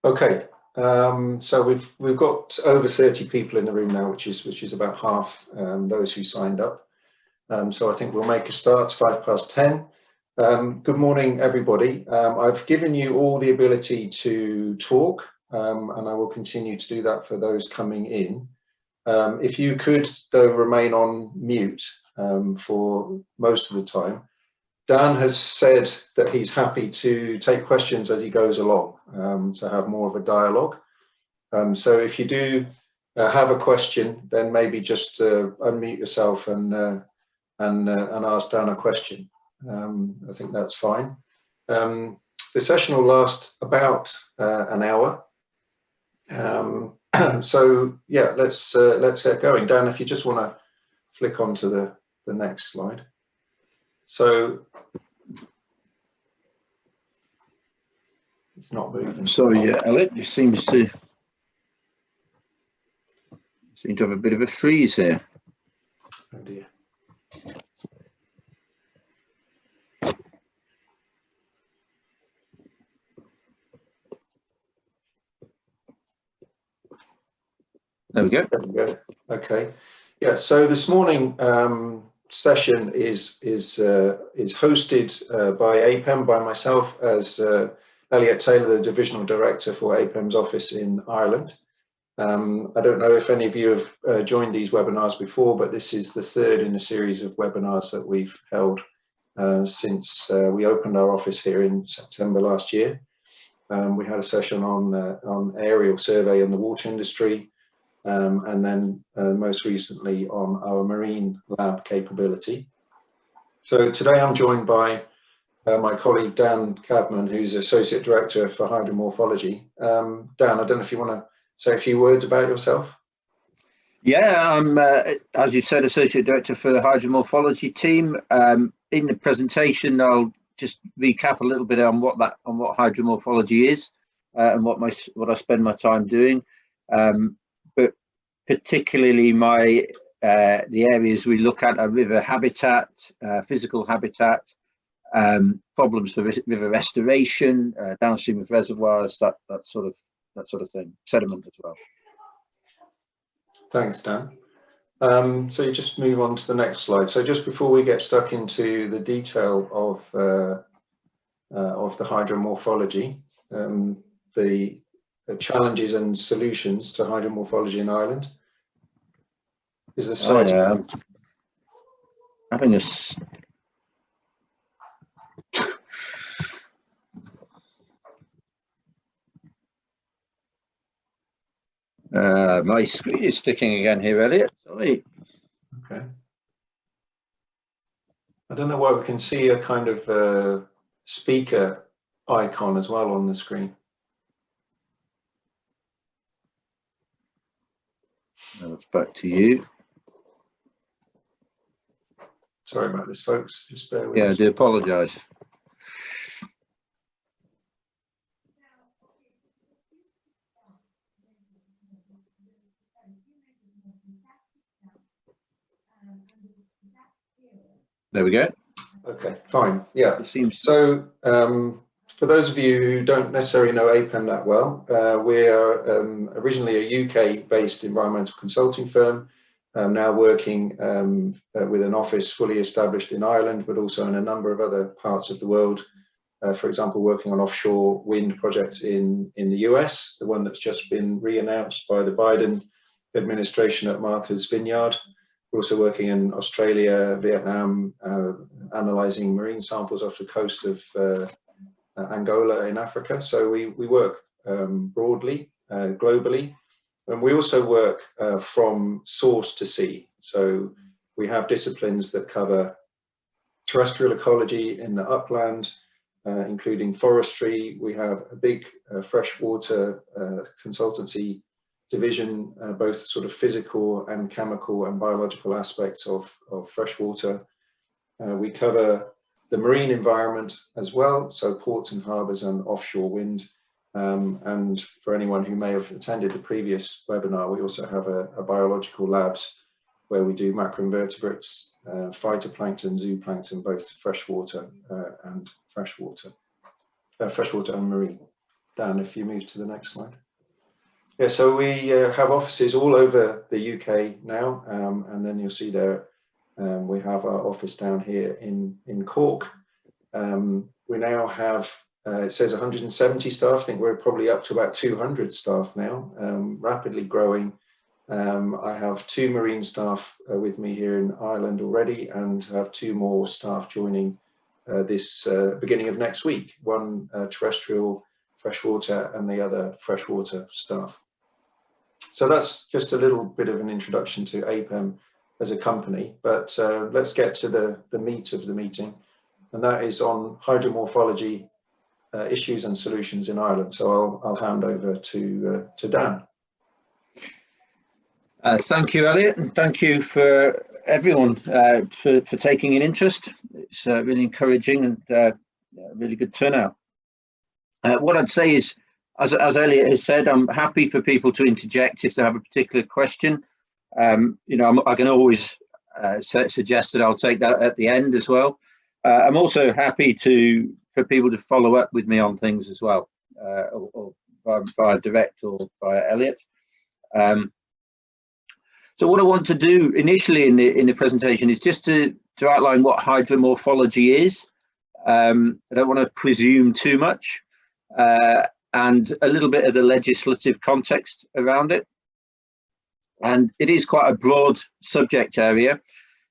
Okay, so we've got over 30 people in the room now, which is about half those who signed up. So I think we'll make a start. It's 10:05. Good morning, everybody. I've given you all the ability to talk, and I will continue to do that for those coming in. If you could, though, remain on mute for most of the time. Dan has said that he's happy to take questions as he goes along, to have more of a dialogue. So if you do have a question, then maybe just unmute yourself and ask Dan a question. I think that's fine. The session will last about an hour. So yeah, let's get going. Dan, if you just want to flick on to the next slide. So it's not moving. Sorry, Elliot, it seems to have a bit of a freeze here. Oh dear. There we go. There we go. Okay. Yeah. So this morning session is hosted by APEM, by myself as Elliot Taylor, the Divisional Director for APEM's office in Ireland. I don't know if any of you have joined these webinars before, but this is the third in a series of webinars that we've held since we opened our office here in September last year. We had a session on aerial survey in the water industry, and then most recently on our marine lab capability. So today I'm joined by my colleague Dan Cabman, who's Associate Director for Hydromorphology. Dan, I don't know if you want to say a few words about yourself. Yeah, I'm, as you said, Associate Director for the Hydromorphology team. In the presentation, I'll just recap a little bit on what hydromorphology is and what I spend my time doing. But particularly the areas we look at are river habitat, physical habitat, problems for river restoration, downstream of reservoirs, that sort of thing, sediment as well. Thanks, Dan. So you just move on to the next slide. So just before we get stuck into the detail of the hydromorphology, the challenges and solutions to hydromorphology in Ireland. Is the slide having a my screen is sticking again here, Elliot. Sorry. Okay. I don't know why we can see a kind of speaker icon as well on the screen. Now it's back to you. Sorry about this, folks. Just bear with us. Yeah, I do apologise. There we go. Okay, fine. Yeah. It seems so. For those of you who don't necessarily know APEM that well, we're originally a UK-based environmental consulting firm, now working with an office fully established in Ireland, but also in a number of other parts of the world. For example, working on offshore wind projects in the US, the one that's just been re-announced by the Biden administration at Martha's Vineyard. We're also working in Australia, Vietnam, analysing marine samples off the coast of Angola in Africa. So we work broadly, globally, and we also work from source to sea. So we have disciplines that cover terrestrial ecology in the upland, including forestry. We have a big freshwater consultancy division, both sort of physical and chemical and biological aspects of freshwater. We cover the marine environment as well, so ports and harbours and offshore wind. And for anyone who may have attended the previous webinar, we also have a biological labs where we do macroinvertebrates, phytoplankton, zooplankton, both freshwater and freshwater and marine. Dan, if you move to the next slide. Yeah, so we have offices all over the UK now, and then you'll see there we have our office down here in Cork. We now have, it says 170 staff. I think we're probably up to about 200 staff now, rapidly growing. I have 2 marine staff with me here in Ireland already, and have 2 more staff joining this beginning of next week, one terrestrial freshwater and the other freshwater staff. So that's just a little bit of an introduction to APEM as a company, but let's get to the meat of the meeting, and that is on hydromorphology issues and solutions in Ireland. So I'll hand over to Dan. Thank you, Elliot, and thank you for everyone for taking an interest. It's really encouraging and really good turnout. What I'd say is, as Elliot has said, I'm happy for people to interject if they have a particular question. You know, I can always suggest that I'll take that at the end as well. I'm also happy for people to follow up with me on things as well, or via direct or via Elliot. So what I want to do initially in the presentation is just to outline what hydromorphology is. I don't want to presume too much, and a little bit of the legislative context around it. And it is quite a broad subject area.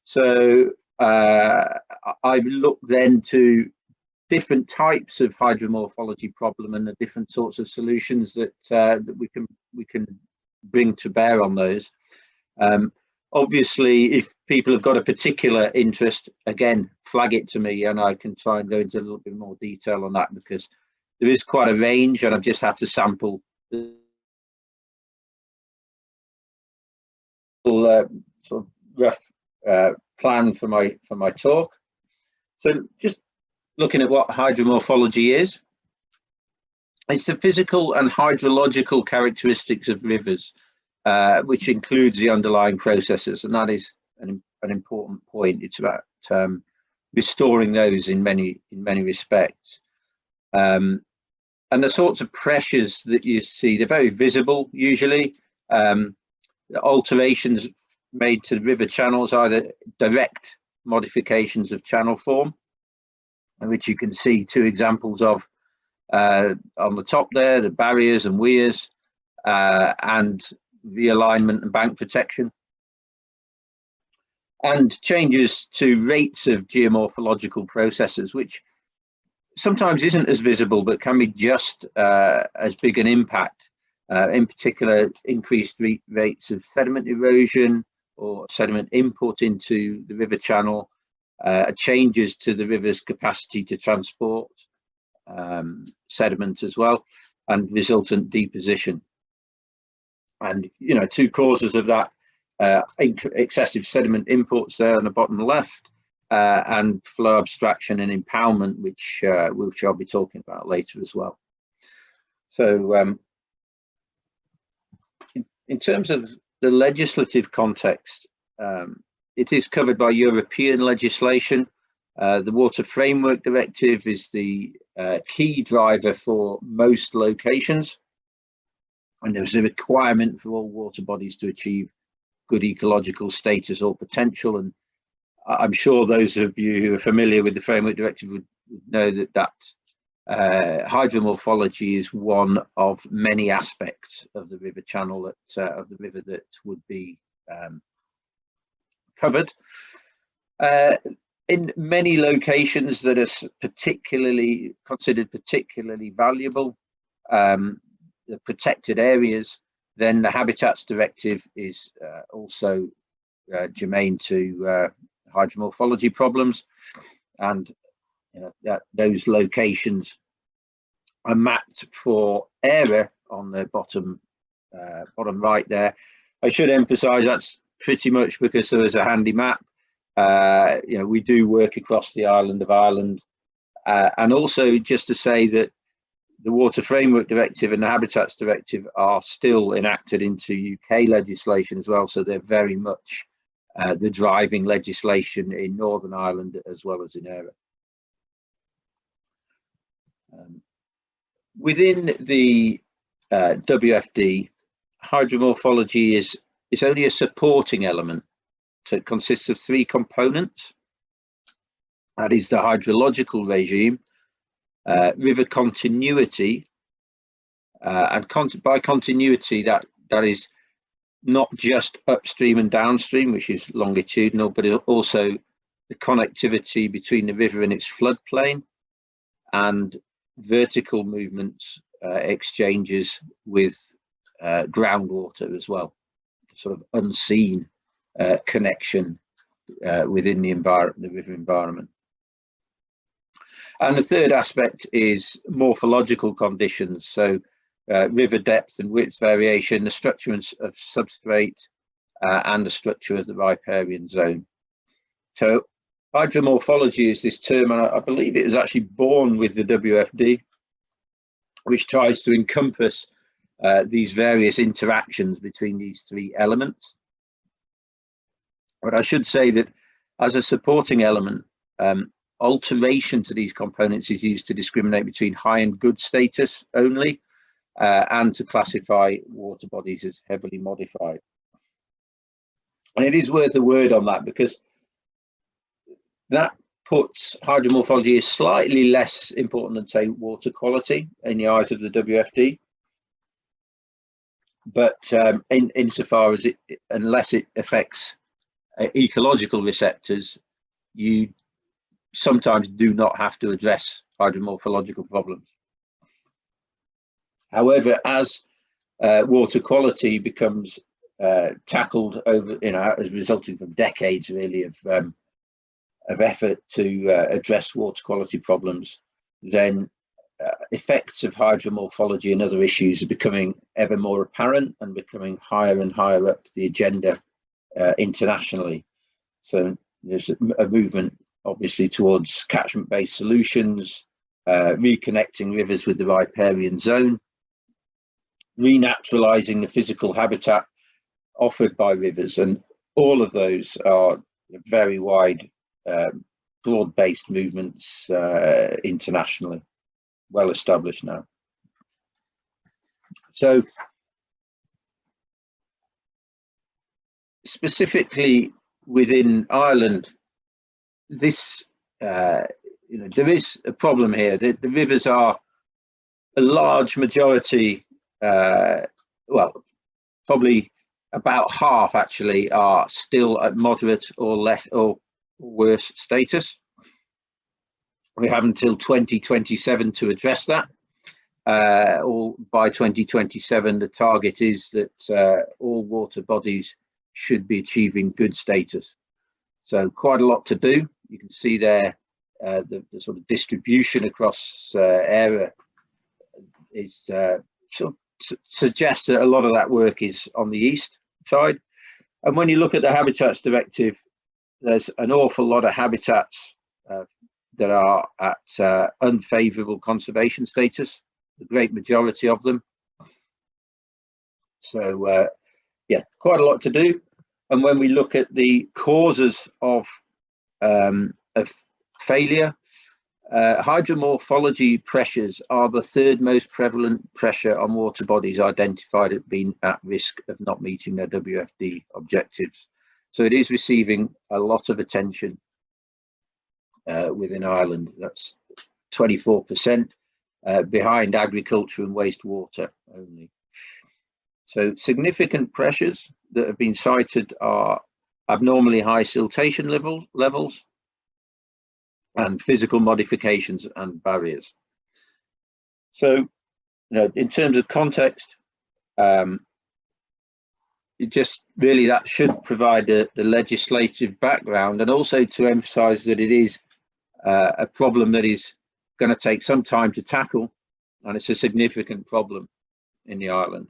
So I look then to different types of hydromorphology problem and the different sorts of solutions that we can bring to bear on those. Obviously, if people have got a particular interest, again, flag it to me and I can try and go into a little bit more detail on that, because there is quite a range and I've just had to sample the sort of rough plan for my talk. So just looking at what hydromorphology is, it's the physical and hydrological characteristics of rivers, which includes the underlying processes, and that is an important point. It's about restoring those in many respects, and the sorts of pressures that you see, they're very visible usually. The alterations made to the river channels, either direct modifications of channel form, which you can see 2 examples of on the top there, the barriers and weirs, and realignment and bank protection, and changes to rates of geomorphological processes, which sometimes isn't as visible but can be just as big an impact. In particular, increased rates of sediment erosion or sediment input into the river channel, changes to the river's capacity to transport sediment as well, and resultant deposition. And, you know, 2 causes of that, excessive sediment imports there on the bottom left, and flow abstraction and impoundment, which I'll be talking about later as well. So in terms of the legislative context, it is covered by European legislation. The Water Framework Directive is the key driver for most locations, and there's a requirement for all water bodies to achieve good ecological status or potential. And I'm sure those of you who are familiar with the Framework Directive would know that hydromorphology is one of many aspects of the river channel that would be covered. In many locations that are considered particularly valuable, the protected areas, then the Habitats Directive is also germane to hydromorphology problems, and those locations are mapped for area on the bottom right there. I should emphasize that's pretty much because there is a handy map. We do work across the island of Ireland, and also just to say that the Water Framework Directive and the Habitats Directive are still enacted into UK legislation as well, so they're very much the driving legislation in Northern Ireland as well as in Éire. Within the WFD, hydromorphology is only a supporting element. So it consists of three components. That is the hydrological regime, river continuity, and by continuity that is not just upstream and downstream, which is longitudinal, but also the connectivity between the river and its floodplain, and vertical movements, exchanges with groundwater as well, sort of unseen connection within the river environment. And the third aspect is morphological conditions, so river depth and width variation, the structure of substrate, and the structure of the riparian zone. So hydromorphology is this term, and I believe it was actually born with the WFD, which tries to encompass these various interactions between these three elements. But I should say that as a supporting element, alteration to these components is used to discriminate between high and good status only, and to classify water bodies as heavily modified. And it is worth a word on that, because that puts hydromorphology as slightly less important than, say, water quality in the eyes of the WFD. But insofar as unless it affects ecological receptors, you sometimes do not have to address hydromorphological problems. However, as water quality becomes tackled over, as resulting from decades really of effort to address water quality problems, then effects of hydromorphology and other issues are becoming ever more apparent and becoming higher and higher up the agenda internationally. So there's a movement obviously towards catchment-based solutions, reconnecting rivers with the riparian zone, renaturalizing the physical habitat offered by rivers, and all of those are very wide, broad-based movements internationally, well established now. So specifically within Ireland, this there is a problem here. The rivers are a large majority, well, probably about half actually, are still at moderate or less or worse status. We have until 2027 to address that. Or by 2027, the target is that all water bodies should be achieving good status. So quite a lot to do. You can see there the sort of distribution across area is sort of suggests that a lot of that work is on the east side. And when you look at the Habitats Directive, there's an awful lot of habitats that are at unfavourable conservation status, the great majority of them. So yeah, quite a lot to do. And when we look at the causes of failure, hydromorphology pressures are the third most prevalent pressure on water bodies identified as being at risk of not meeting their WFD objectives. So it is receiving a lot of attention within Ireland. That's 24%, behind agriculture and wastewater only. So significant pressures that have been cited are abnormally high siltation levels and physical modifications and barriers. So, in terms of context, it just really that should provide the legislative background, and also to emphasise that it is a problem that is going to take some time to tackle, and it's a significant problem in the island.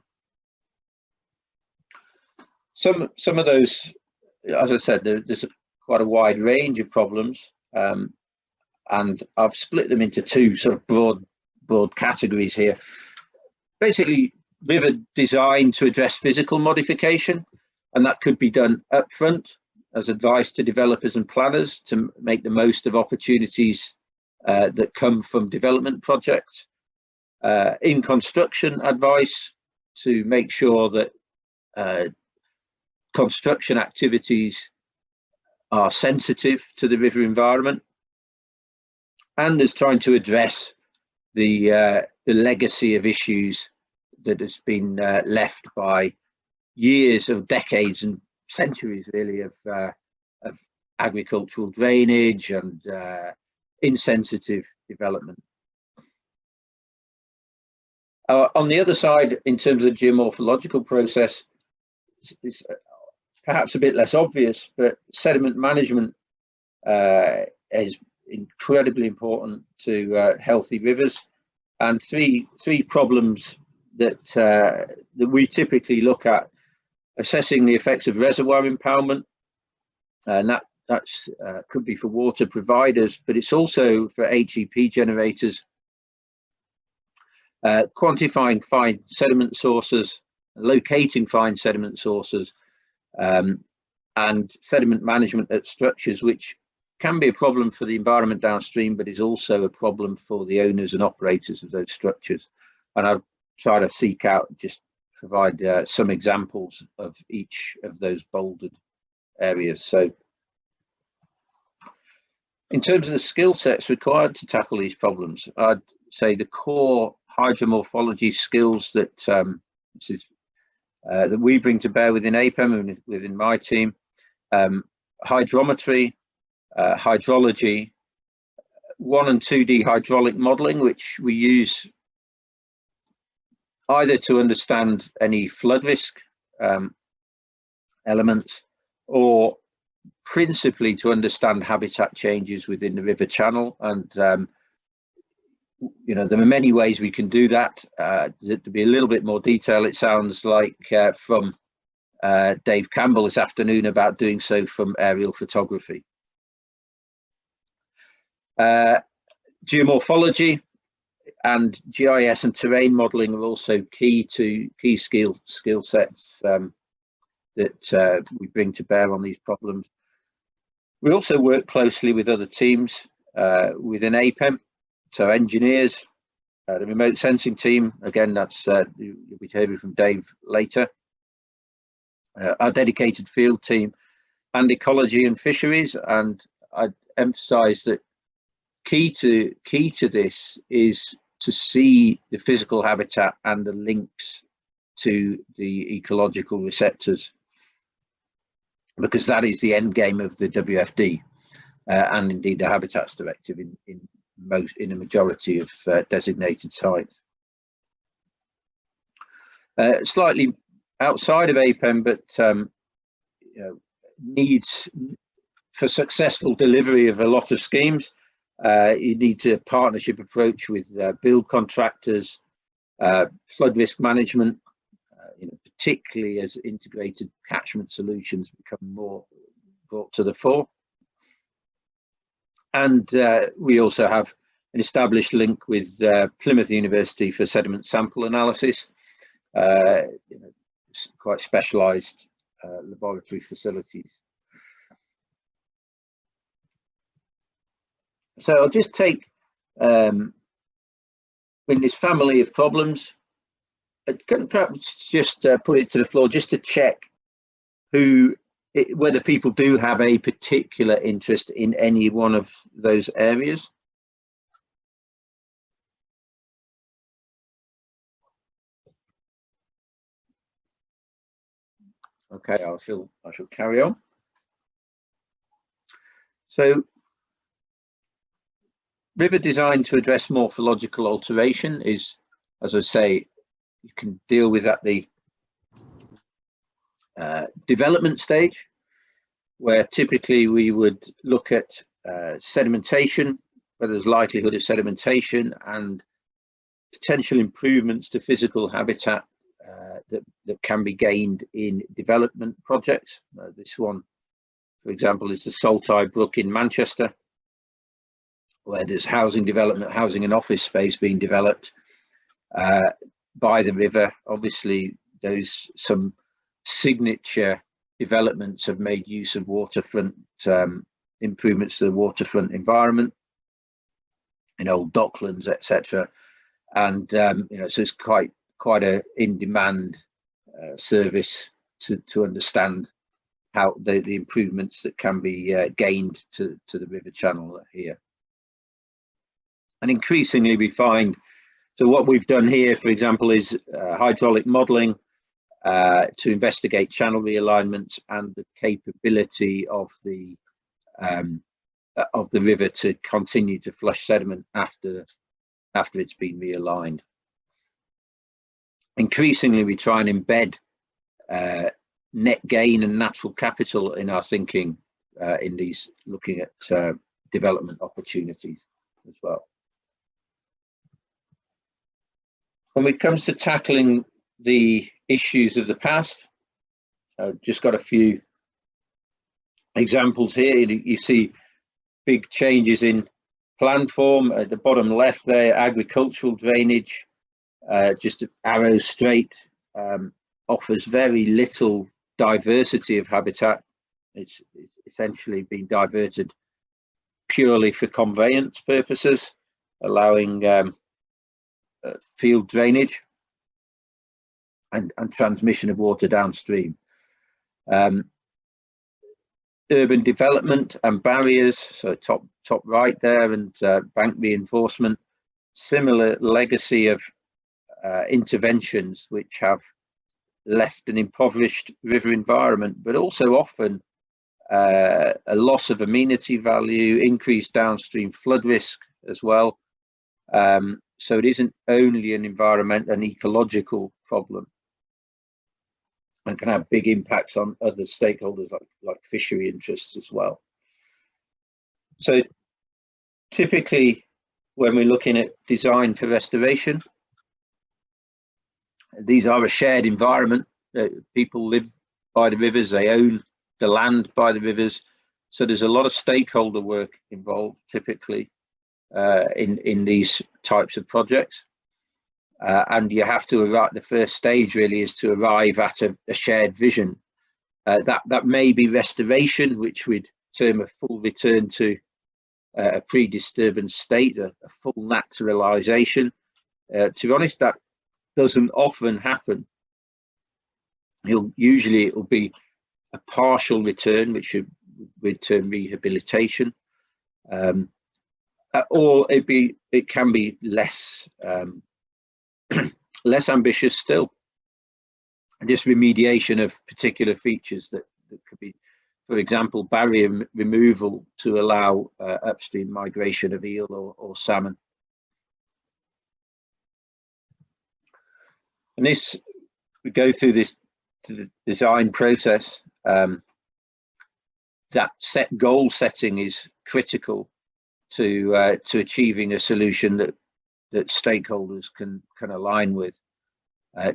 Some of those, as I said, there's quite a wide range of problems, and I've split them into two sort of broad categories here. Basically, river design to address physical modification, and that could be done upfront as advice to developers and planners to make the most of opportunities that come from development projects. In construction advice to make sure that construction activities are sensitive to the river environment, and is trying to address the legacy of issues that has been left by years of decades and centuries really of agricultural drainage and insensitive development. On the other side, in terms of the geomorphological process, it's perhaps a bit less obvious, but sediment management is incredibly important to healthy rivers. And three problems that we typically look at: assessing the effects of reservoir impoundment, and that could be for water providers, but it's also for HEP generators. Quantifying fine sediment sources, locating fine sediment sources, and sediment management at structures, which can be a problem for the environment downstream, but is also a problem for the owners and operators of those structures. And I've tried to seek out, just provide some examples of each of those bolded areas. So in terms of the skill sets required to tackle these problems, I'd say the core hydromorphology skills that that we bring to bear within APEM and within my team: hydrometry, hydrology, 1 and 2D hydraulic modelling, which we use either to understand any flood risk elements, or principally to understand habitat changes within the river channel. And you know, there are many ways we can do that. To be a little bit more detail, it sounds like from Dave Campbell this afternoon about doing so from aerial photography. Geomorphology and GIS and terrain modelling are also key skill sets that we bring to bear on these problems. We also work closely with other teams within APEM. So engineers, the remote sensing team, again, that's you'll be hearing from Dave later. Our dedicated field team, and ecology and fisheries. And I'd emphasise that key to this is to see the physical habitat and the links to the ecological receptors, because that is the end game of the WFD and indeed the Habitats Directive in a majority of designated sites. Slightly outside of APEM, but you know, needs for successful delivery of a lot of schemes, you need a partnership approach with build contractors, flood risk management, you know, particularly as integrated catchment solutions become more brought to the fore. And we also have an established link with Plymouth University for sediment sample analysis, you know, quite specialised laboratory facilities. So I'll just take, in this family of problems, perhaps just put it to the floor just to check whether people do have a particular interest in any one of those areas. Okay, I shall carry on. So, river design to address morphological alteration is, as I say, you can deal with at the development stage, where typically we would look at sedimentation, whether there's likelihood of sedimentation, and potential improvements to physical habitat that can be gained in development projects. This one, for example, is the Saltire Brook in Manchester, where there's housing development, housing and office space being developed by the river. Obviously, there's some signature developments have made use of waterfront improvements to the waterfront environment in old docklands, etc. and so it's quite a in-demand service to understand how the improvements that can be gained to the river channel here. And increasingly we find, so what we've done here, for example, is hydraulic modelling to investigate channel realignments and the capability of the river to continue to flush sediment after it's been realigned. Increasingly, we try and embed net gain and natural capital in our thinking in these, looking at development opportunities as well. When it comes to tackling the issues of the past, I've just got a few examples here. You see big changes in plan form at the bottom left there. Agricultural drainage, just an arrow straight, offers very little diversity of habitat. It's essentially been diverted purely for conveyance purposes, allowing field drainage and transmission of water downstream. Urban development and barriers, so top right there, and bank reinforcement, similar legacy of interventions which have left an impoverished river environment, but also often a loss of amenity value, increased downstream flood risk as well. So it isn't only an ecological problem, and can have big impacts on other stakeholders like fishery interests as well. So typically when we're looking at design for restoration, these are a shared environment. People live by the rivers, they own the land by the rivers. So there's a lot of stakeholder work involved typically in these types of projects. And you have to arrive, the first stage really is to arrive at a shared vision. That may be restoration, which we'd term a full return to a pre-disturbance state, a full naturalization. To be honest, that doesn't often happen. Usually it will be a partial return, which we'd term rehabilitation, or it can be less less ambitious still, and just remediation of particular features that could be, for example, barrier removal to allow upstream migration of eel or salmon. And this, we go through this to the design process. That goal setting is critical to achieving a solution that stakeholders can align with.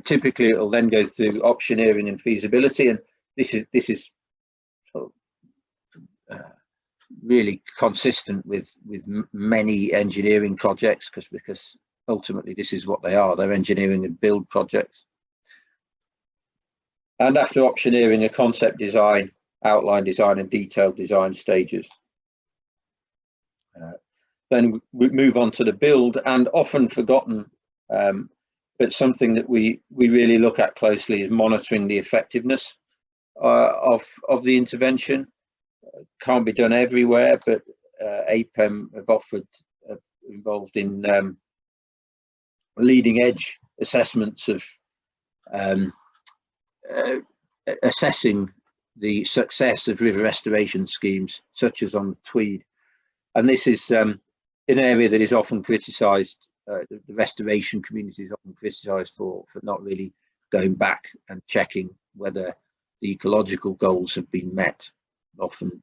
Typically, it will then go through optioneering and feasibility, and this is sort of, really consistent with many engineering projects, because ultimately this is what they are. They're engineering and build projects. And after optioneering, a concept design, outline design, and detailed design stages. Then we move on to the build, and often forgotten, but something that we really look at closely is monitoring the effectiveness of the intervention. Can't be done everywhere, but APEM have involved in leading edge assessments of assessing the success of river restoration schemes, such as on the Tweed. And this is an area that is often criticised. The restoration community is often criticised for not really going back and checking whether the ecological goals have been met, often,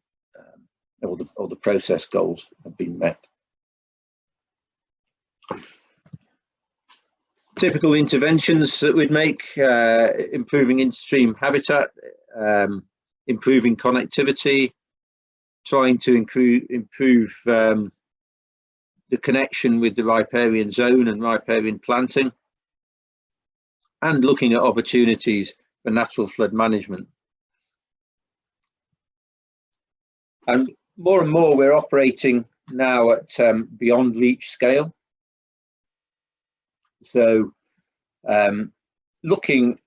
or the process goals have been met. Typical interventions that we'd make: improving in-stream habitat, improving connectivity, trying to improve the connection with the riparian zone and riparian planting, and looking at opportunities for natural flood management. And more we're operating now at beyond reach scale. So looking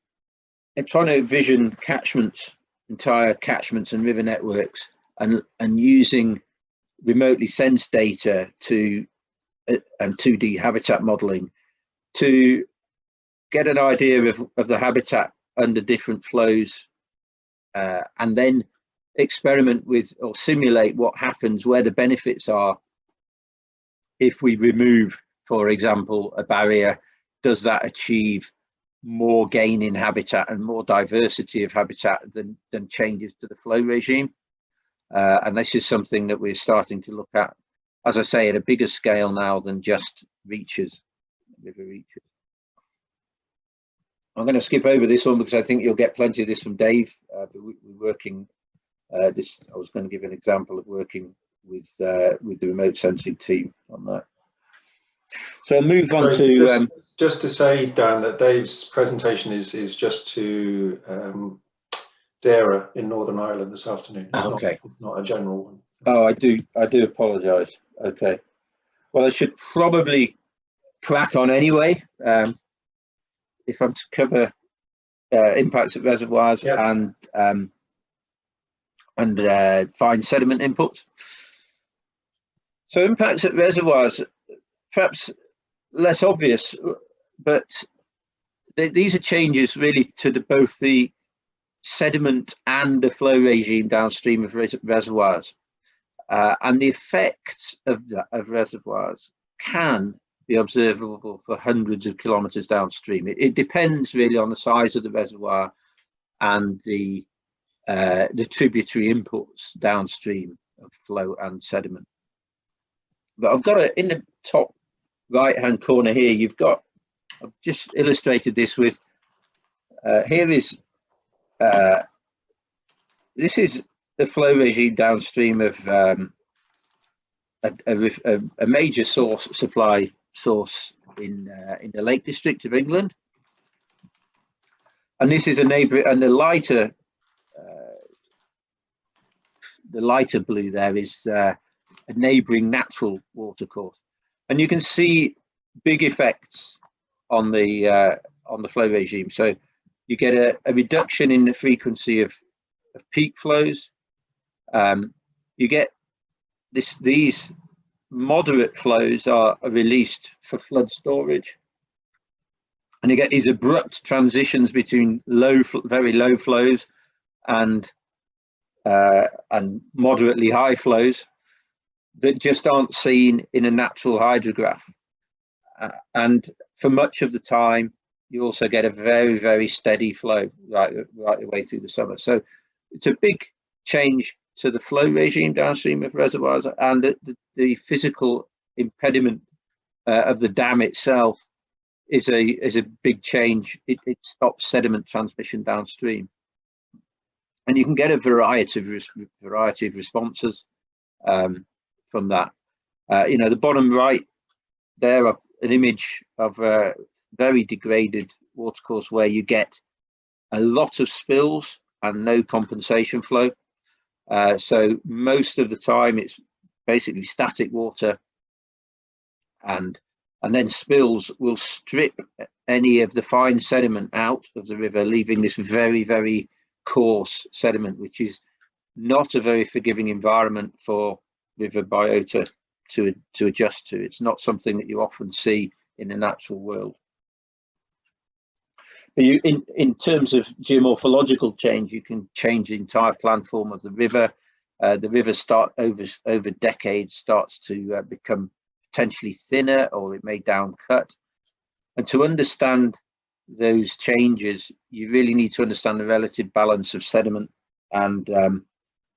and trying to envision catchments, entire catchments and river networks, and using remotely sensed data to and 2D habitat modeling to get an idea of the habitat under different flows, and then experiment with or simulate what happens, where the benefits are if we remove, for example, a barrier. Does that achieve more gain in habitat and more diversity of habitat than changes to the flow regime? And this is something that we're starting to look at, as I say, at a bigger scale now than just reaches, river reaches. I'm going to skip over this one because I think you'll get plenty of this from Dave. But we're working this. I was going to give an example of working with the remote sensing team on that. So I'll move on to just to say, Dan, that Dave's presentation is just to Dara in Northern Ireland this afternoon. It's not a general one. Oh, I do apologise. Okay. Well, I should probably crack on anyway. If I'm to cover impacts of reservoirs and fine sediment inputs. So impacts at reservoirs, perhaps less obvious, but these are changes really to both the sediment and the flow regime downstream of reservoirs, and the effects of reservoirs can be observable for hundreds of kilometers downstream. It depends really on the size of the reservoir and the tributary inputs downstream of flow and sediment. But I've got in the top right hand corner here, I've just illustrated this with this is the flow regime downstream of a major supply source in the Lake District of England, and this is a neighbour, and the lighter blue there is a neighbouring natural watercourse, and you can see big effects on the flow regime. So you get a reduction in the frequency of peak flows. You get these moderate flows are released for flood storage, and you get these abrupt transitions between very low flows and moderately high flows that just aren't seen in a natural hydrograph. And for much of the time, you also get a very, very steady flow right the way through the summer. So it's a big change to the flow regime downstream of reservoirs, and the physical impediment of the dam itself is a big change. It stops sediment transmission downstream, and you can get a variety of responses from that. The bottom right there are an image of a very degraded watercourse where you get a lot of spills and no compensation flow. So most of the time it's basically static water, and then spills will strip any of the fine sediment out of the river, leaving this very, very coarse sediment, which is not a very forgiving environment for river biota to adjust to. It's not something that you often see in the natural world. In terms of geomorphological change, you can change the entire planform of the river. The river over decades starts to become potentially thinner, or it may down cut. And to understand those changes, you really need to understand the relative balance of sediment and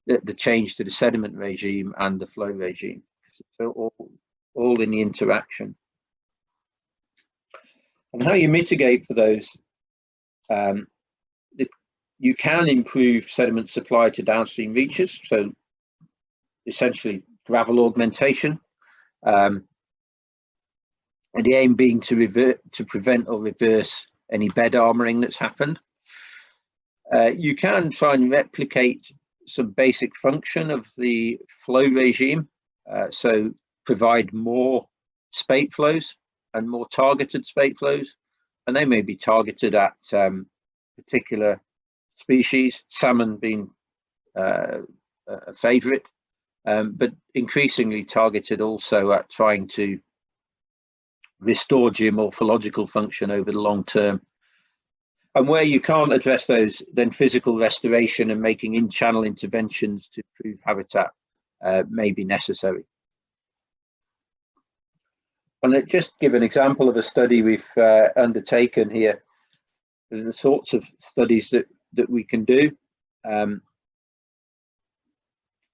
the change to the sediment regime and the flow regime. So all in the interaction. And how you mitigate for those, you can improve sediment supply to downstream reaches, so essentially gravel augmentation, and the aim being to prevent or reverse any bed armoring that's happened. You can try and replicate some basic function of the flow regime, so provide more spate flows and more targeted spate flows, and they may be targeted at particular species, salmon being a favourite, but increasingly targeted also at trying to restore geomorphological function over the long term. And where you can't address those, then physical restoration and making in-channel interventions to improve habitat may be necessary. And just give an example of a study we've undertaken here. There's the sorts of studies that we can do.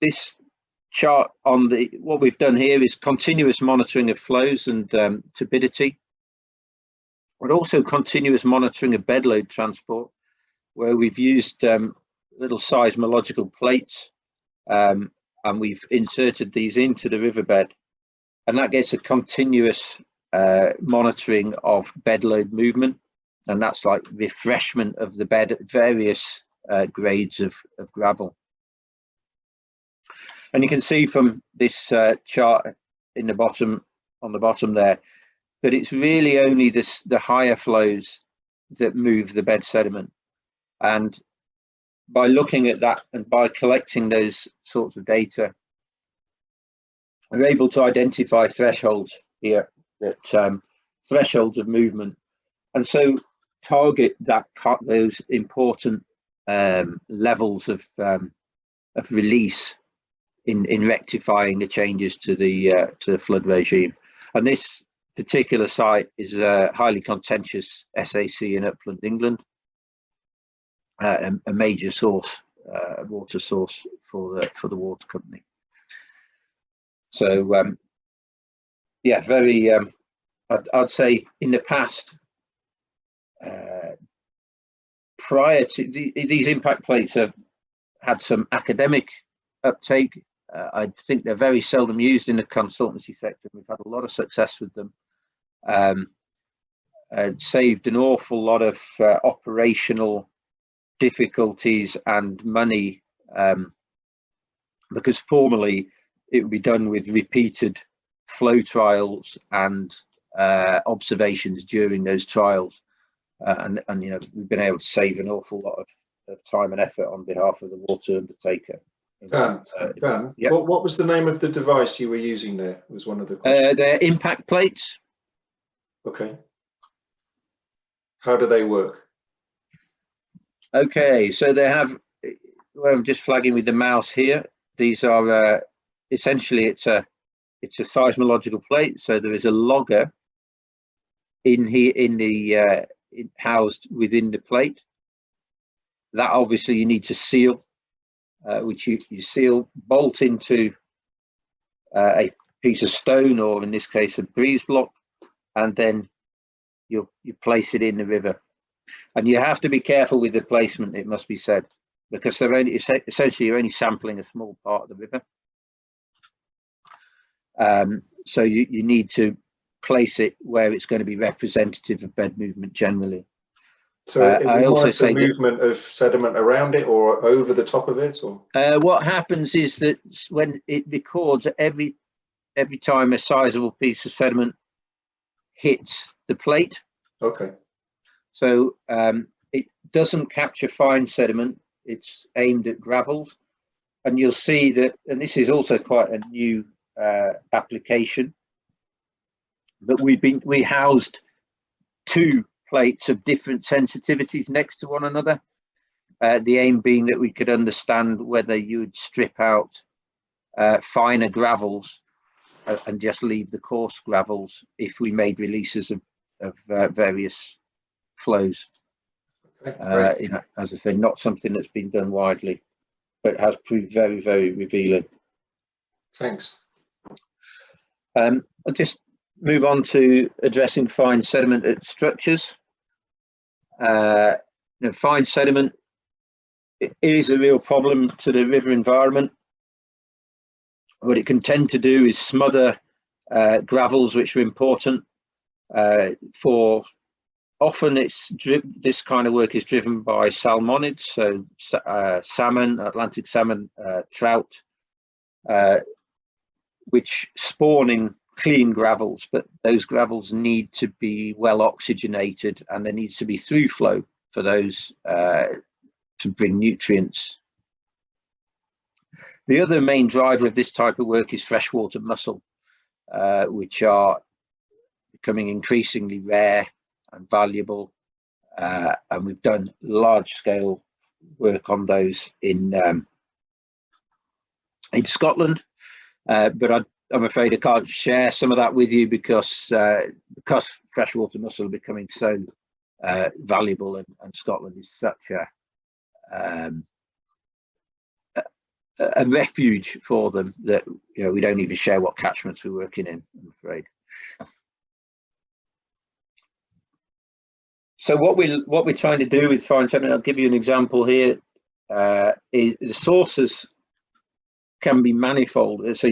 This chart on what we've done here is continuous monitoring of flows and turbidity, but also continuous monitoring of bedload transport, where we've used little seismological plates, and we've inserted these into the riverbed, and that gets a continuous monitoring of bedload movement, and that's like refreshment of the bed at various grades of gravel. And you can see from this chart in the bottom, on the bottom there, that it's really only the higher flows that move the bed sediment. And by looking at that and by collecting those sorts of data, we're able to identify thresholds here, that thresholds of movement, and so target those important levels of release in rectifying the changes to the flood regime. And this particular site is a highly contentious SAC in upland England, a major source, water source for the water company. So yeah, very I'd say in the past, prior to these impact plates have had some academic uptake. I think they're very seldom used in the consultancy sector. We've had a lot of success with them. Saved an awful lot of operational difficulties and money, because formerly it would be done with repeated flow trials and observations during those trials, and you know, we've been able to save an awful lot of time and effort on behalf of the water undertaker. Dan, yep. What was the name of the device you were using there? Was one of the questions. They're impact plates. Okay. How do they work? Okay, so they have, well, I'm just flagging with the mouse here. These are essentially it's a seismological plate. So there is a logger in here housed within the plate. That obviously you need to seal, which you seal, bolt into a piece of stone, or in this case a breeze block, and then you place it in the river. And you have to be careful with the placement, it must be said, because they're essentially you're only sampling a small part of the river. So you need to place it where it's going to be representative of bed movement generally. So I also say the movement of sediment around it or over the top of it, or what happens is that when it records every time a sizable piece of sediment hits the plate. Okay. So it doesn't capture fine sediment. It's aimed at gravels, and you'll see that. And this is also quite a new application. But we housed two plates of different sensitivities next to one another. The aim being that we could understand whether you would strip out finer gravels and just leave the coarse gravels if we made releases of various flows. Okay, you know, as I say, not something that's been done widely, but has proved very, very revealing. Thanks. I'll just move on to addressing fine sediment at structures. You know, fine sediment is a real problem to the river environment. What it can tend to do is smother gravels, which are important for. Often this kind of work is driven by salmonids, so salmon, Atlantic salmon, trout, which spawn in clean gravels, but those gravels need to be well oxygenated, and there needs to be through flow for those to bring nutrients. The other main driver of this type of work is freshwater mussel, which are becoming increasingly rare and valuable, and we've done large-scale work on those in Scotland, but I'm afraid I can't share some of that with you because freshwater mussel are becoming so valuable, and Scotland is such a refuge for them that we don't even share what catchments we're working in, I'm afraid. So what we're trying to do with fine sediment, I'll give you an example here. Is the sources can be manifold. So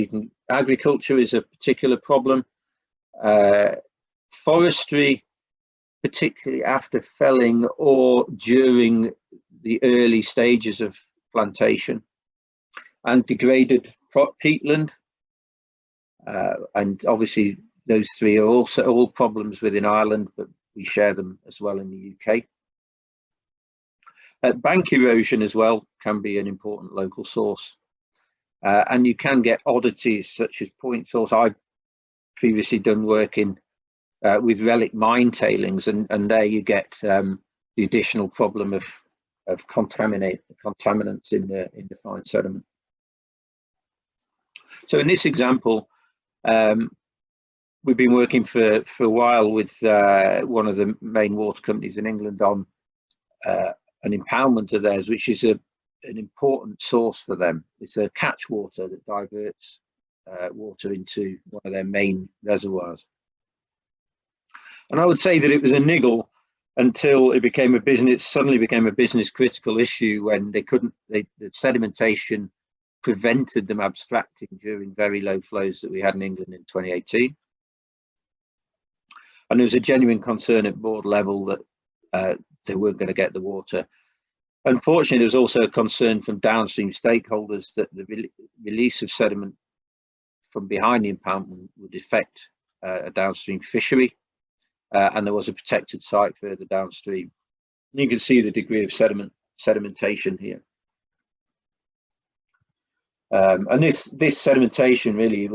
agriculture is a particular problem. Forestry, particularly after felling or during the early stages of plantation, and degraded peatland, and obviously those three are also all problems within Ireland, but we share them as well in the UK. Bank erosion as well can be an important local source, and you can get oddities such as point source. I've previously done work in with relic mine tailings, and there you get the additional problem of contaminants in the fine sediment. So in this example, we've been working for a while with one of the main water companies in England on an impoundment of theirs, which is an important source for them. It's a catch water that diverts water into one of their main reservoirs. And I would say that it was a niggle until it became suddenly became a business critical issue when the sedimentation prevented them abstracting during very low flows that we had in England in 2018. And there was a genuine concern at board level that they weren't going to get the water. Unfortunately, there was also a concern from downstream stakeholders that the release of sediment from behind the impoundment would affect a downstream fishery, and there was a protected site further downstream. And you can see the degree of sedimentation here. And this sedimentation really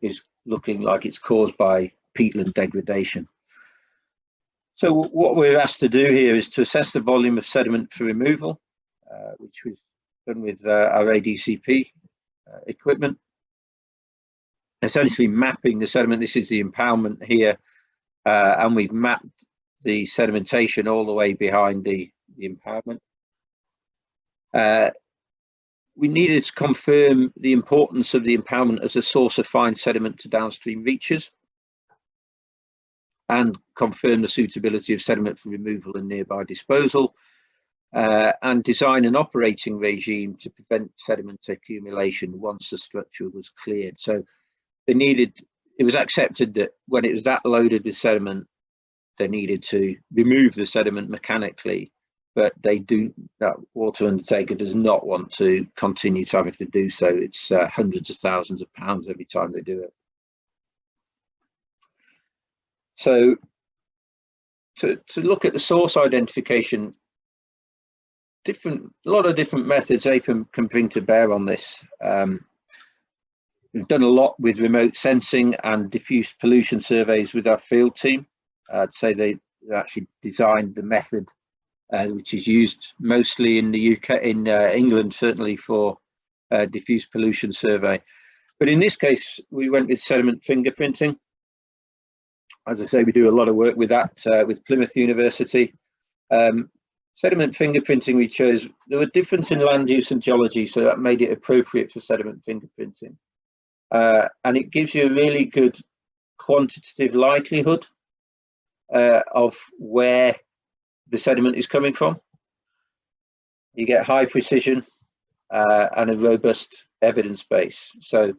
is looking like it's caused by peatland degradation. So what we're asked to do here is to assess the volume of sediment for removal, which we've done with our ADCP equipment. Essentially mapping the sediment. This is the impoundment here, and we've mapped the sedimentation all the way behind the impoundment. We needed to confirm the importance of the impoundment as a source of fine sediment to downstream reaches, and confirm the suitability of sediment for removal and nearby disposal, and design an operating regime to prevent sediment accumulation once the structure was cleared. So it was accepted that when it was that loaded with sediment, they needed to remove the sediment mechanically, but that water undertaker does not want to continue to have to do so. It's hundreds of thousands of pounds every time they do it. So to look at the source identification, a lot of different methods APEM can bring to bear on this. We've done a lot with remote sensing and diffuse pollution surveys with our field team. I'd say they actually designed the method which is used mostly in the UK, in England, certainly for diffuse pollution survey. But in this case, we went with sediment fingerprinting. As I say, we do a lot of work with that with Plymouth University. Sediment fingerprinting we chose, there were differences in land use and geology, so that made it appropriate for sediment fingerprinting. And it gives you a really good quantitative likelihood of where the sediment is coming from. You get high precision and a robust evidence base. So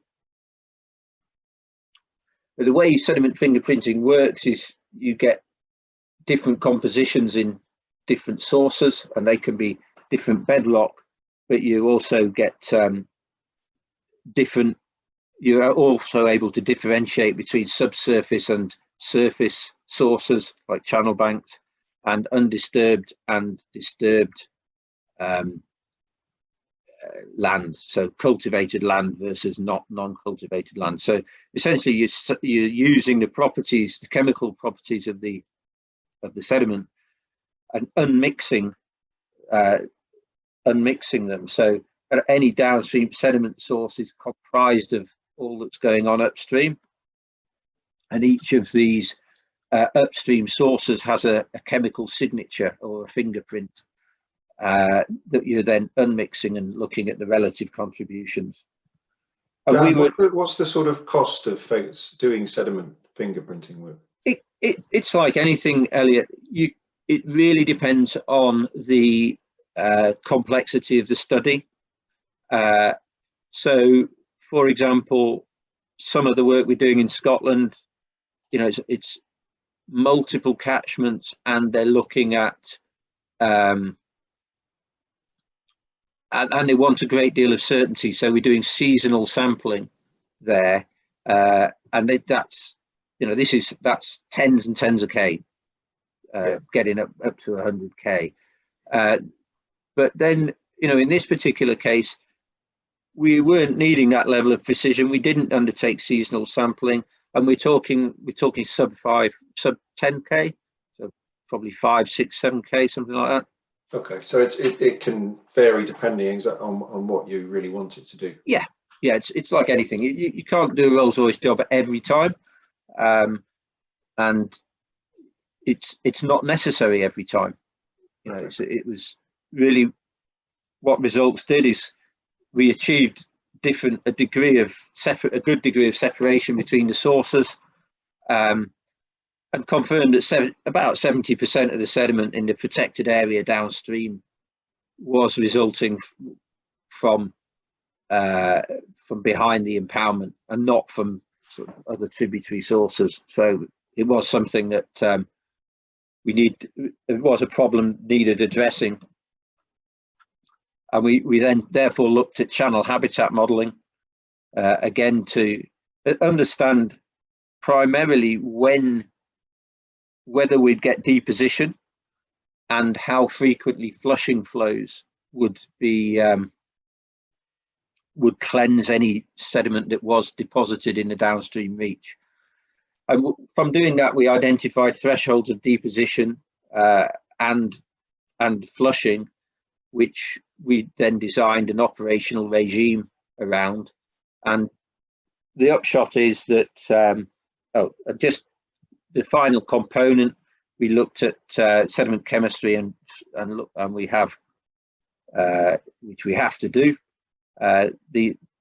the way sediment fingerprinting works is you get different compositions in different sources, and they can be different bedrock, but you also get different you are also able to differentiate between subsurface and surface sources like channel banks, and undisturbed and disturbed land, so cultivated land versus not non-cultivated land. So essentially you're using the properties, the chemical properties of the sediment, and unmixing them. So any downstream sediment source is comprised of all that's going on upstream, and each of these upstream sources has a chemical signature or a fingerprint that you're then unmixing and looking at the relative contributions. And Dan, what's the sort of cost of doing sediment fingerprinting work? It's like anything, Elliot. It really depends on the complexity of the study. So, for example, some of the work we're doing in Scotland, you know, it's multiple catchments, and they're looking at and they want a great deal of certainty. So we're doing seasonal sampling there, and that's, you know, that's tens and tens of K, getting up to 100K. But then, you know, in this particular case, we weren't needing that level of precision. We didn't undertake seasonal sampling, and we're talking sub 10K, so probably 5, 6, 7K, something like that. Okay, so it can vary depending on what you really want it to do. Yeah, it's like anything. You can't do a Rolls Royce job every time, and it's not necessary every time. You know, it was really what results did is we achieved a good degree of separation between the sources, and confirmed that about 70% of the sediment in the protected area downstream was resulting from behind the impoundment and not from sort of other tributary sources. So it was something that it was a problem needed addressing. And we then therefore looked at channel habitat modelling, again, to understand primarily whether we'd get deposition and how frequently flushing flows would cleanse any sediment that was deposited in the downstream reach. And from doing that, we identified thresholds of deposition and flushing, which we then designed an operational regime around. And the upshot is that, just the final component, we looked at sediment chemistry and we have, which we have to do.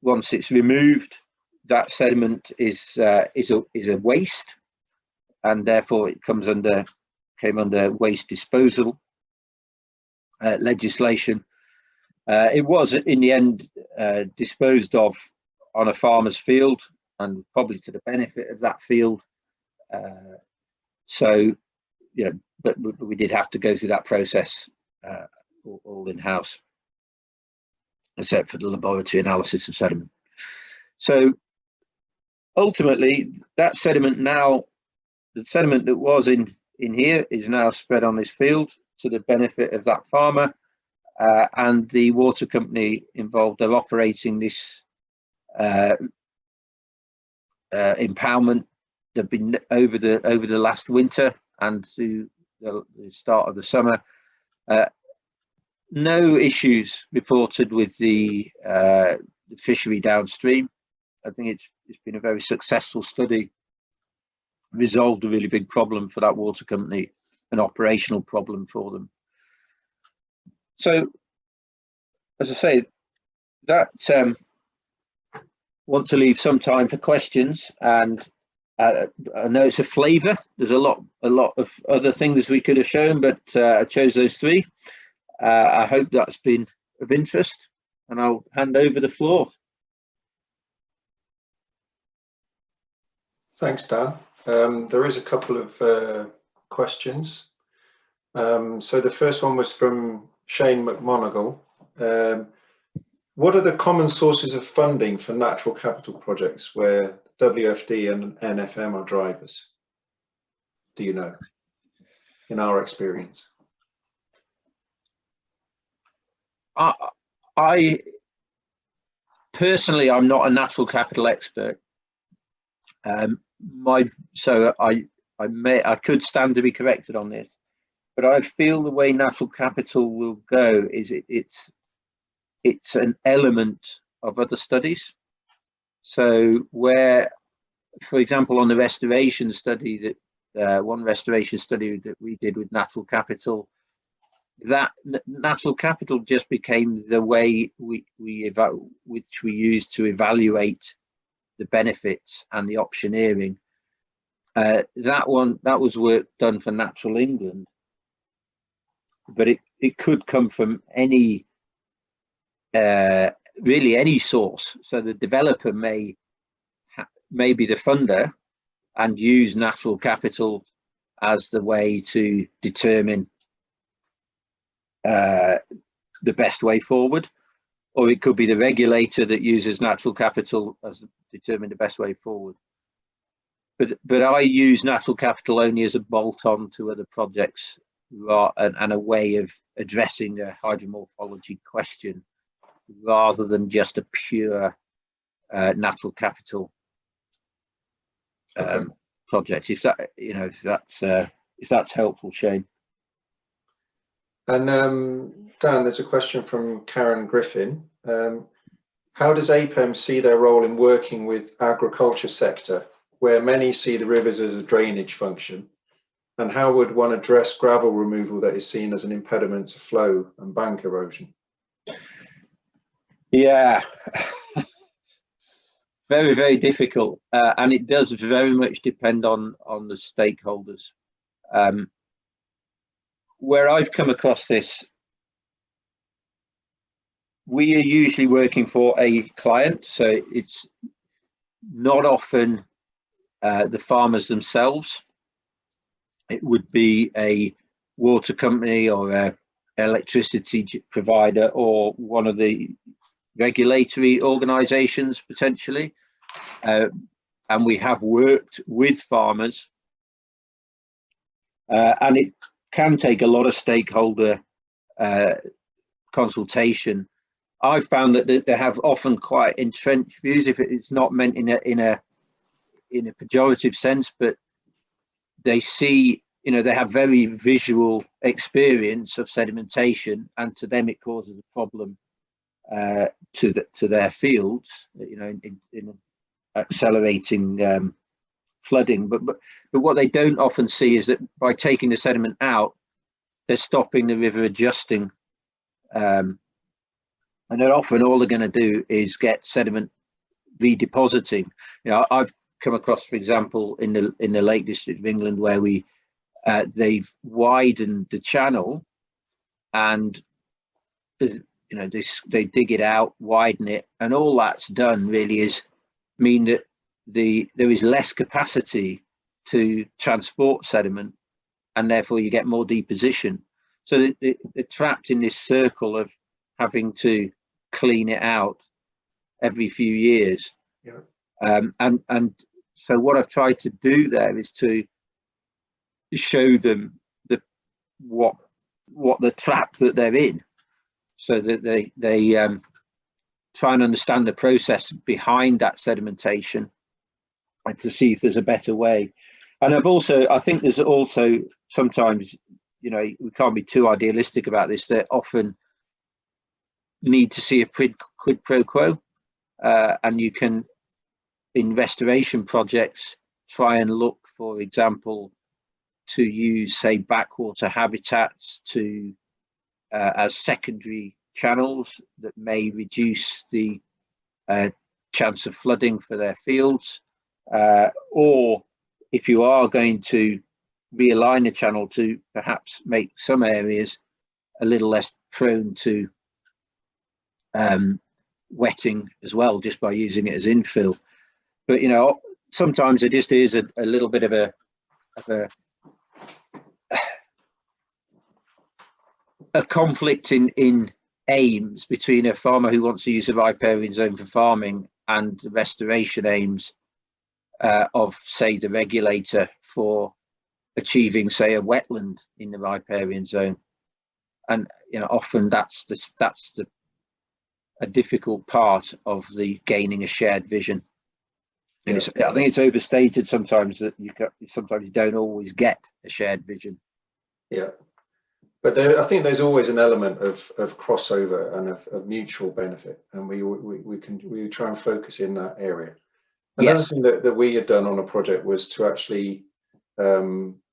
Once it's removed, that sediment is a waste, and therefore it came under waste disposal legislation. It was in the end disposed of on a farmer's field, and probably to the benefit of that field. So, you know, but we did have to go through that process all in-house, except for the laboratory analysis of sediment. So ultimately, that sediment now, the sediment that was in here is now spread on this field to the benefit of that farmer, and the water company involved are operating this impoundment. They've been over the last winter and through the start of the summer. No issues reported with the fishery downstream. I think it's been a very successful study, resolved a really big problem for that water company, an operational problem for them. So, as I say, that want to leave some time for questions, and I know it's a flavour. There's a lot of other things we could have shown, but I chose those three. I hope that's been of interest, and I'll hand over the floor. Thanks, Dan. There is a couple of questions. So the first one was from Shane McMonagle. What are the common sources of funding for natural capital projects where WFD and NFM are drivers? Do you know, in our experience? I personally, I'm not a natural capital expert. So I could stand to be corrected on this, but I feel the way natural capital will go is it's an element of other studies. So where, for example, on the restoration study that one restoration study that we did with natural capital, that natural capital just became the way which we use to evaluate the benefits and the optioneering. That was work done for Natural England, but it could come from any really any source. So the developer may be the funder and use natural capital as the way to determine the best way forward, or it could be the regulator that uses natural capital as determine the best way forward. But I use natural capital only as a bolt-on to other projects and a way of addressing a hydromorphology question, rather than just a pure natural capital project. If that's helpful, Shane. And Dan, there's a question from Karen Griffin. How does APEM see their role in working with agriculture sector, where many see the rivers as a drainage function? And how would one address gravel removal that is seen as an impediment to flow and bank erosion? Yeah, very, very difficult. And it does very much depend on the stakeholders. Where I've come across this, we are usually working for a client, so it's not often the farmers themselves. It would be a water company or an electricity provider or one of the regulatory organisations potentially. And we have worked with farmers, and it can take a lot of stakeholder consultation. I've found that they have often quite entrenched views, if it's not meant in a pejorative sense, but they see, they have very visual experience of sedimentation, and to them it causes a problem to their fields, in accelerating flooding. But what they don't often see is that by taking the sediment out, they're stopping the river adjusting, and then often all they're going to do is get sediment redepositing. I've come across, for example, in the Lake District of England, where they've widened the channel, and they dig it out, widen it, and all that's done really is mean that there is less capacity to transport sediment, and therefore you get more deposition. So they're trapped in this circle of having to clean it out every few years. Yeah. And so what I've tried to do there is to show them what the trap that they're in, so that they try and understand the process behind that sedimentation, and to see if there's a better way. And I think there's also sometimes, we can't be too idealistic about this. They often need to see a quid pro quo, and you can, in restoration projects, try and look, for example, to use, say, backwater habitats as secondary channels that may reduce the chance of flooding for their fields, or if you are going to realign the channel, to perhaps make some areas a little less prone to wetting as well, just by using it as infill. But sometimes there just is a little bit of a conflict in aims between a farmer who wants to use a riparian zone for farming and the restoration aims of, say, the regulator for achieving, say, a wetland in the riparian zone. And often that's a difficult part of the gaining a shared vision. And I think it's overstated sometimes that sometimes you don't always get a shared vision. Yeah, but I think there's always an element of crossover and of mutual benefit, and we try and focus in that area. Another thing that we had done on a project was to actually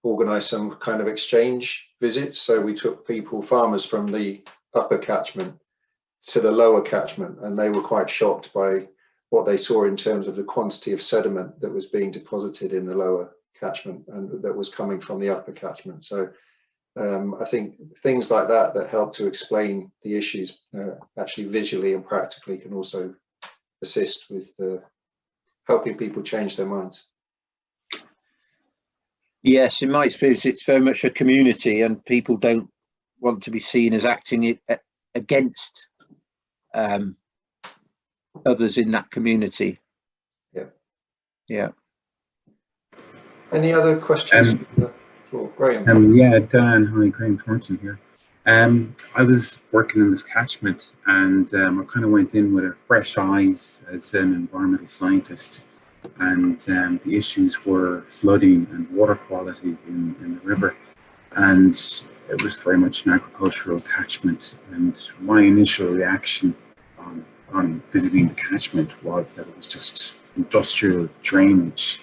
organise some kind of exchange visits. So we took farmers from the upper catchment to the lower catchment, and they were quite shocked by what they saw in terms of the quantity of sediment that was being deposited in the lower catchment and that was coming from the upper catchment. So I think things like that help to explain the issues actually visually and practically can also assist with helping people change their minds. Yes, in my experience, it's very much a community, and people don't want to be seen as acting against others in that community. Yeah. Any other questions? Graham. Yeah, Dan. Hi, Graham Thornton here. I was working in this catchment, and I kind of went in with fresh eyes as an environmental scientist, and the issues were flooding and water quality in the river, and it was very much an agricultural catchment. And my initial reaction on visiting the catchment was that it was just industrial drainage,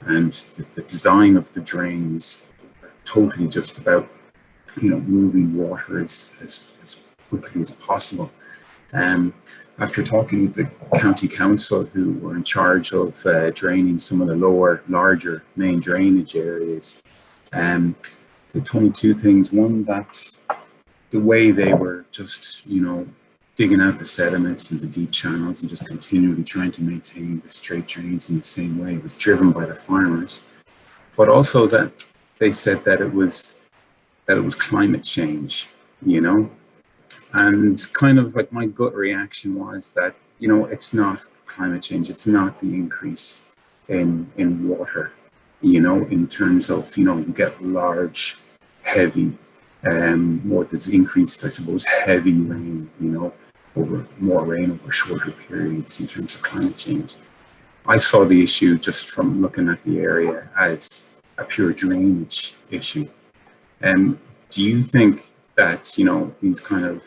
and the design of the drains totally just about moving water as quickly as possible. After talking with the county council, who were in charge of draining some of the larger main drainage areas, they told me two things. One, that the way they were just digging out the sediments in the deep channels and just continually trying to maintain the straight drains in the same way was driven by the farmers, but also that they said that it was climate change, and kind of like my gut reaction was that it's not climate change, it's not the increase in water, in terms of you get large, heavy, more there's increased, I suppose, heavy rain, more rain over shorter periods in terms of climate change. I saw the issue just from looking at the area as a pure drainage issue. And do you think that these kind of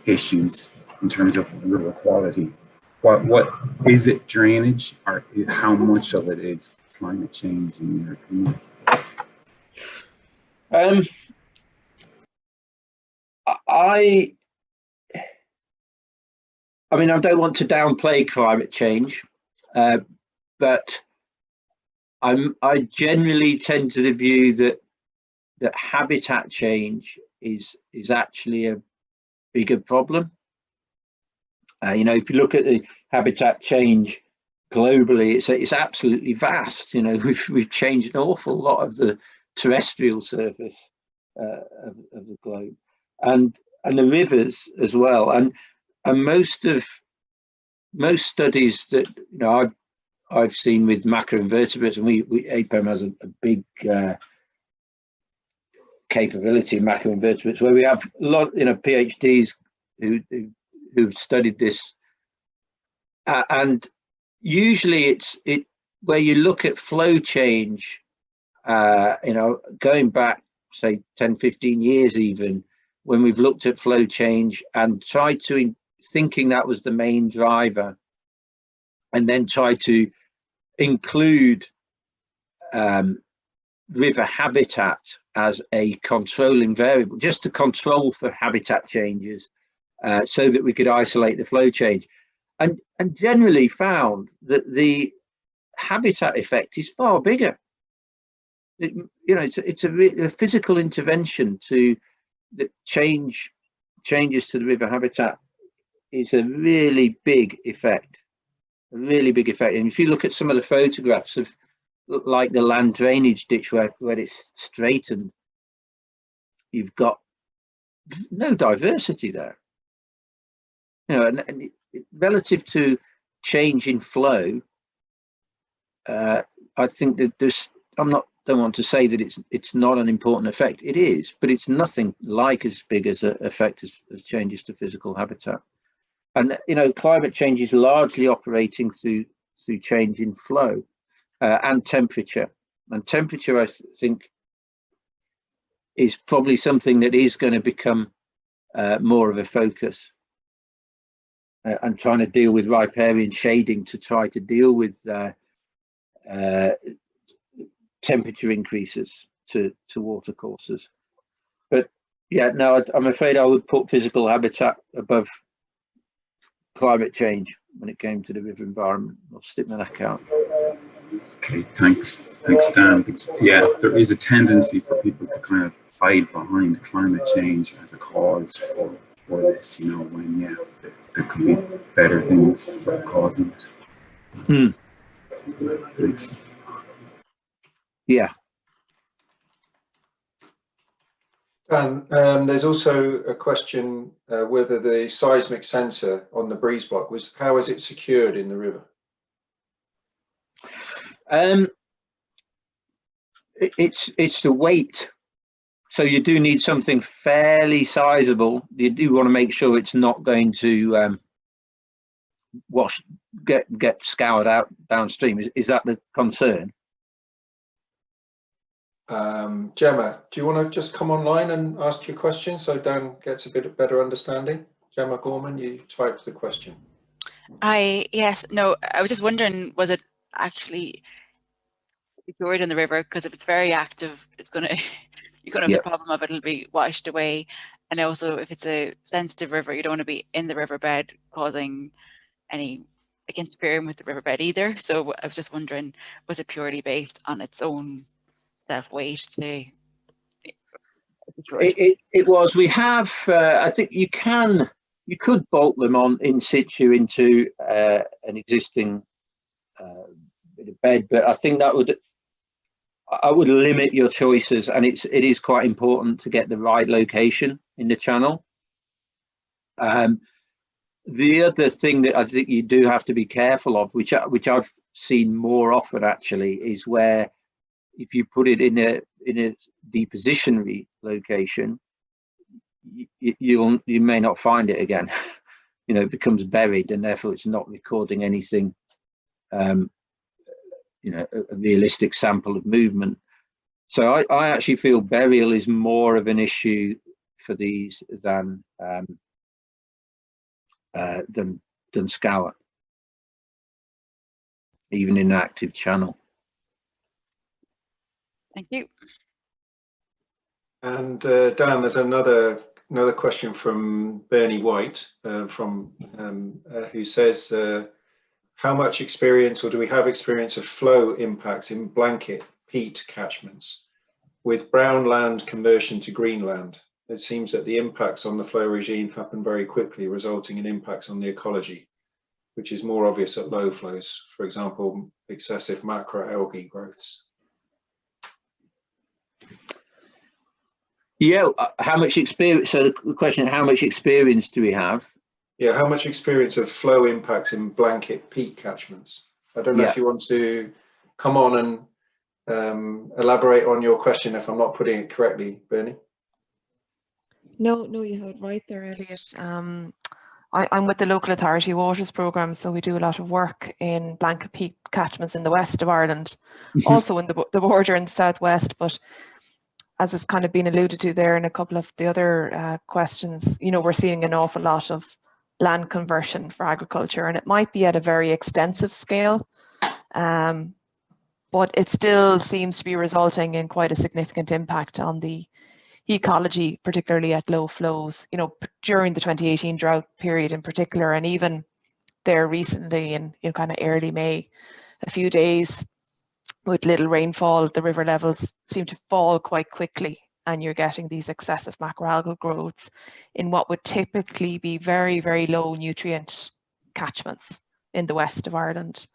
issues in terms of river quality, what is it, drainage, or how much of it is climate change in your opinion? I mean, I don't want to downplay climate change, but I generally tend to the view that habitat change is actually a bigger problem. If you look at the habitat change globally, it's absolutely vast. We've changed an awful lot of the terrestrial surface of the globe, and the rivers as well. And most studies that I've seen with macroinvertebrates, and APEM has a big capability in macroinvertebrates, where we have a lot, PhDs who've studied this, and usually it's where you look at flow change, going back say 10-15 years even, when we've looked at flow change and tried to thinking that was the main driver, and then try to include river habitat as a controlling variable, just to control for habitat changes, so that we could isolate the flow change, and generally found that the habitat effect is far bigger. It's a physical intervention that changes to the river habitat is a really big effect, And if you look at some of the photographs of like the land drainage ditch where it's straightened, you've got no diversity there. You know, and relative to change in flow, I think that there's, don't want to say that it's not an important effect. It is, but it's nothing like as big as an effect as changes to physical habitat. And you know, climate change is largely operating through change in flow and temperature. And temperature, I think, is probably something that is going to become more of a focus. And trying to deal with riparian shading to try to deal with temperature increases to watercourses. But yeah, no, I'm afraid I would put physical habitat above climate change when it came to the river environment. I'll stick my neck out. Okay, thanks, Dan. Yeah, there is a tendency for people to kind of hide behind climate change as a cause for this, you know, when there could be better things that are causing it. Thanks. Yeah. And there's also a question whether the seismic sensor on the breeze block how is it secured in the river? It's the weight. So you do need something fairly sizable. You do want to make sure it's not going to get scoured out downstream. Is that the concern? Gemma, do you want to just come online and ask your question so Dan gets a bit better understanding? Gemma Gorman, you typed the question. Yes, no, I was just wondering, was it actually secured in the river? Because if it's very active, it's going to, you're going to have the problem of it'll be washed away. And also, if it's a sensitive river, you don't want to be in the riverbed causing any, like, interfering with the riverbed either. So I was just wondering, was it purely based on its own self-weight to? It was. We have. I think you could bolt them on in situ into an existing bit of bed, but I think I would limit your choices, and it is quite important to get the right location in the channel. The other thing that I think you do have to be careful of, which I've seen more often actually, is where if you put it in a depositionary location, you may not find it again. You know, it becomes buried, and therefore it's not recording anything. You know, a realistic sample of movement. So I actually feel burial is more of an issue for these than scour, even in an active channel. Thank you. And Dan, there's another question from Bernie White who says, how much experience, or do we have experience of flow impacts in blanket peat catchments with brown land conversion to green land? It seems that the impacts on the flow regime happen very quickly, resulting in impacts on the ecology, which is more obvious at low flows, for example, excessive macroalgae growths. Yeah, how much experience? So the question: how much experience do we have? Yeah, how much experience of flow impacts in blanket peat catchments? I don't know if you want to come on and elaborate on your question if I'm not putting it correctly, Bernie. No, you have it right there, Elliot. I'm with the local authority waters programme, so we do a lot of work in blanket peat catchments in the west of Ireland, also in the border in the southwest. But as has kind of been alluded to there in a couple of the other questions, you know, we're seeing an awful lot of land conversion for agriculture, and it might be at a very extensive scale, but it still seems to be resulting in quite a significant impact on the ecology, particularly at low flows, you know, during the 2018 drought period in particular, and even there recently in kind of early May, a few days with little rainfall, the river levels seem to fall quite quickly, and you're getting these excessive macroalgal growths in what would typically be very, very low nutrient catchments in the west of Ireland.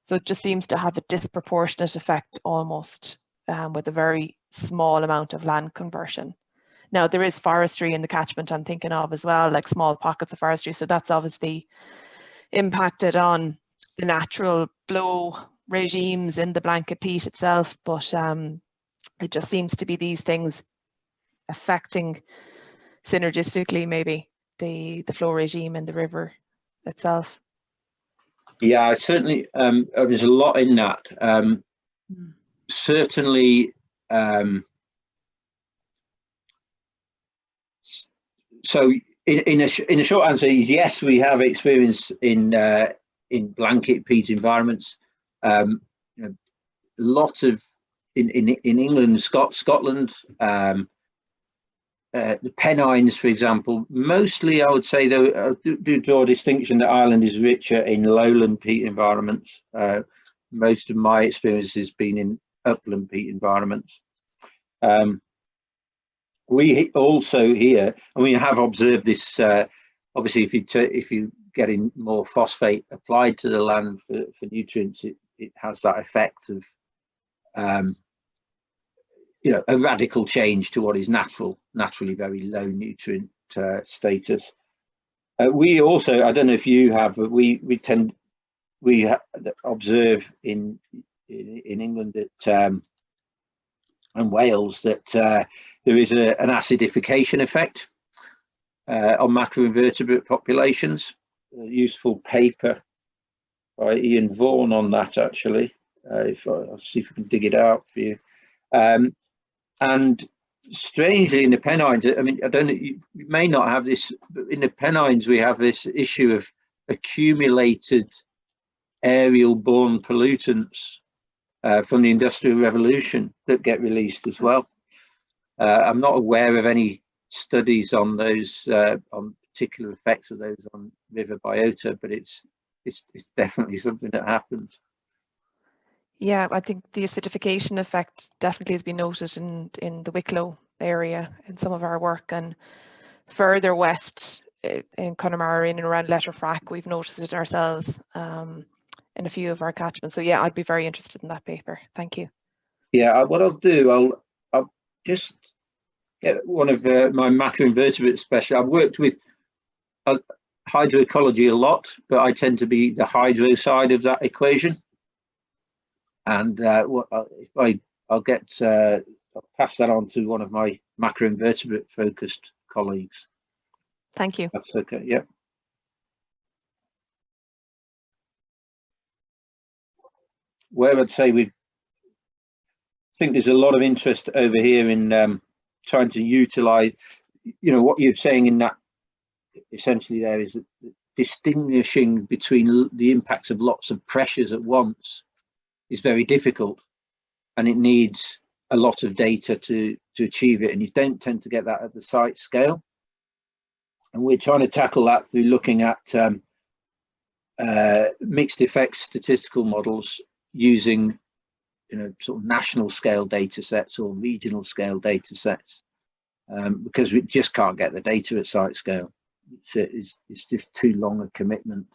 So it just seems to have a disproportionate effect almost with a very small amount of land conversion. Now there is forestry in the catchment I'm thinking of as well, like small pockets of forestry. So that's obviously impacted on the natural blow regimes in the blanket peat itself. But it just seems to be these things affecting synergistically maybe the flow regime in the river itself. Yeah, certainly there's a lot in that. Certainly, so in a short answer is yes, we have experience in blanket peat environments. You know, a lot of in England, Scotland, the Pennines, for example. Mostly, I would say, though, I do draw a distinction that Ireland is richer in lowland peat environments. Most of my experience has been in upland peat environments. We also here, and we have observed this. Obviously, if you get in more phosphate applied to the land for nutrients, it has that effect of you know, a radical change to what is naturally very low nutrient status. We also, I don't know if you have, but we observe in England that and Wales that there is an acidification effect on macroinvertebrate populations. A useful paper by Ian Vaughan on that, actually. I'll see if I can dig it out for you. And strangely, in the Pennines, I mean, I don't know, you may not have this, but in the Pennines we have this issue of accumulated aerial-borne pollutants from the Industrial Revolution that get released as well. I'm not aware of any studies on those, on particular effects of those on river biota, but it's definitely something that happens. Yeah, I think the acidification effect definitely has been noted in the Wicklow area in some of our work, and further west in Connemara, in and around Letterfrack, we've noticed it ourselves in a few of our catchments. So yeah, I'd be very interested in that paper. Thank you. Yeah, what I'll do, I'll just get one of my macroinvertebrate specialists. I've worked with hydroecology a lot, but I tend to be the hydro side of that equation. And I'll pass that on to one of my macroinvertebrate focused colleagues. Thank you. That's okay. Yeah. Where I'd say I think there's a lot of interest over here in trying to utilize, you know, what you're saying in that essentially there is distinguishing between the impacts of lots of pressures at once is very difficult, and it needs a lot of data to achieve it, and you don't tend to get that at the site scale. And we're trying to tackle that through looking at mixed effects statistical models using, you know, sort of national scale data sets or regional scale data sets, because we just can't get the data at site scale. It's just too long a commitment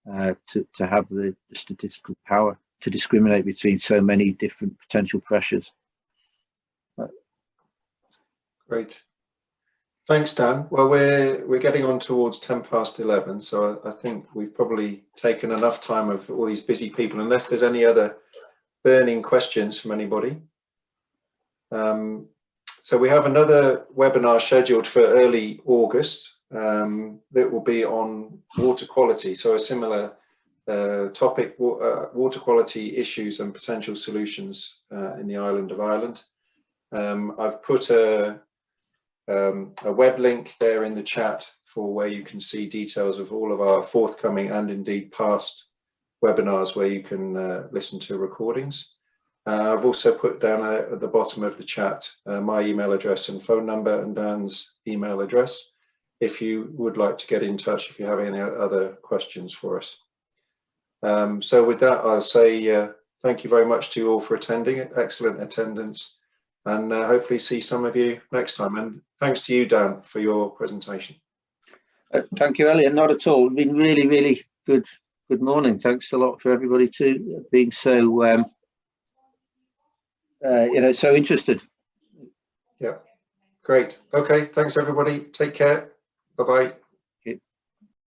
to have the statistical power to discriminate between so many different potential pressures. Great. Thanks, Dan. Well, we're getting on towards 11:10, so I think we've probably taken enough time of all these busy people, unless there's any other burning questions from anybody. So we have another webinar scheduled for early August that will be on water quality, so a similar topic, water quality issues and potential solutions in the island of Ireland. I've put a web link there in the chat for where you can see details of all of our forthcoming and indeed past webinars where you can listen to recordings. I've also put down at the bottom of the chat my email address and phone number and Dan's email address if you would like to get in touch if you have any other questions for us. So with that, I'll say thank you very much to you all for attending, excellent attendance, and hopefully see some of you next time. And thanks to you, Dan, for your presentation. Thank you, Elliot. Not at all. It's been really, really good. Good morning. Thanks a lot for everybody too being so, you know, so interested. Yeah. Great. Okay. Thanks, everybody. Take care. Bye-bye.